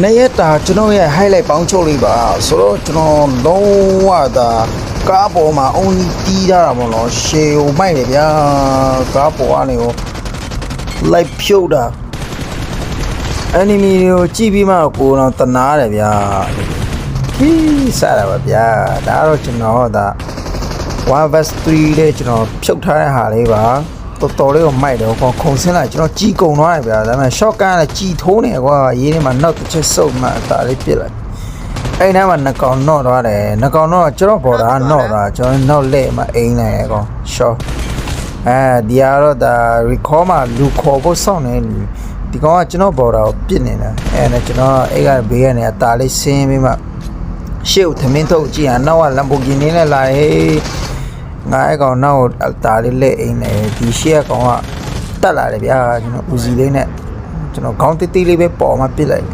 နေရတာကျွန်တော်ရဲ့ highlight ပေါင်းချုပ်လေးပါဆိုတော့ကျွန်တော်လုံးဝသာကားပေါ်မှာအုံကြီးတီးထားတာပေါ့နော်ရှေကိုမိုက်တယ်ဗျာကားပေါ်ကနေကိုလိုက်ဖြုတ်တာ enemy ကိုကြည့်ပြီးမှကိုတော့တနာတယ်ဗျာခီးစားတာပါဗျာဒါတော့ကျွန်တော်ဒါ1 verse 3တဲ့ကျွန်တော်ဖြုတ်ထားတဲ့ဟာလေးပါတော်လေးကိုမိုက်တယ်ခေါခုံဆင်းလာကျွန်တော်ကြီးကုံသွားတယ်ဗျာဒါပေမဲ့ shot ကလည်းကြီးထိုးနေကွာရေးထဲမှာနောက်တစ်ချက်စုပ်မှအသာလေးပြစ်လိုက်အဲ့နားမှာနှကောင်နော့သွားတယ်နှကောင်တော့ကျွန်တော်ပေါ်တာနော့သွားကျွန်တော်နောက်လက်မှာအိမ်နေရကော shot ဒီကတော့ဒါ recall မှာလူခေါ်ဖို့စောင့်နေဒီကောင်ကကျွန်တော်ပေါ်တာကိုပြစ်နေတာအဲ့နဲ့ကျွန်တော်အဲ့ကဘေးကနေအသာလေးဆင်းပြီးမှရှေ့ကိုသမင်းထုတ်ကြည့်ရနောက်က Lamborghini နဲ့လာဟေးငါအဲ့ကောင်နောက်တာလေးလက်အိမ်နေဒီရှေ့ကောင်ကတက်လာတယ်ဗျာကျွန်တော်ဦးစီလေးနဲ့ကျွန်တော်ခေါင်းတိတိလေးပဲပေါ်မှာပြစ်လိုက်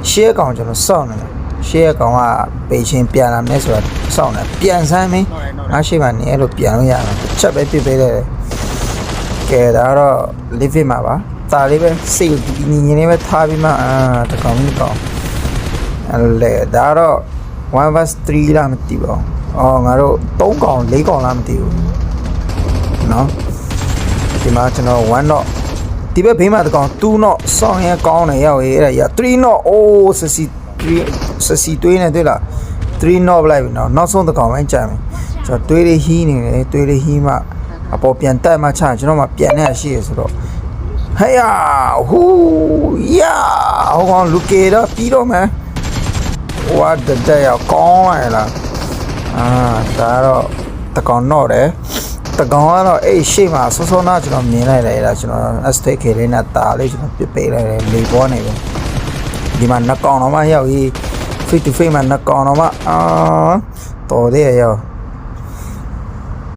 ရှေ့ကောင်ကျွန်တော်စောင့်နေတာရှေ့ကောင်ကပေချင်းပြန်လာမယ်ဆိုတာစောင့်နေပြန်ဆမ်းမင်းငါရှေ့မှာနေအဲ့လိုပြန်လို့ရတာချက်ပဲပြစ်ပေးတယ်ကဲဒါတော့ live မှာပါတာလေးပဲစိတ်ညီညီလေးပဲထားပြီးမှတကောင်ကြီးကောင်အဲ့လေဒါတော့1 verse 3လားမသိပါဘူးအော်ငါတို့3ကောင်4ကောင်လားမသိဘူးနော်ဒီမှာကျွန်တော်1 not ဒီဘက်ဘေးမှာတကောင်2 not ဆောင်းရဲကောင်းနေရောက်ရေးအဲ့ဒါ3 not အိုးစစီတွေးနေတွေ့လား3 not လိုက်ပြီနော်နောက်ဆုံးတကောင်ပဲကြာမယ်ကျွန်တော်တွေးလေးဟီးနေတယ်တွေးလေးဟီးမှအပေါ်ပြန်တက်မှချကျွန်တော်မှပြန်နေရရှိရဆိုတော့ဟေးယာဟူယာဟောကောင်လူကေတော့ပြီးတော့မယ် what the day ကောင်းလိုက်လားဒါတော့တကောင်တော့တယ်တကောင်ကတော့အဲ့ရှေ့မှာစောစောနာကျွန်တော်မြင်လိုက်တယ်အဲ့ဒါကျွန်တော် STK လေးနဲ့တာလေးကျွန်တော်ပြစ်ပေးလိုက်တယ်လေပေါ်နေပဲဒီမှာနှစ်ကောင်တော့မှရောက်ပြီး face to face မှာနှစ်ကောင်တော့မှတော်သေးရရောက်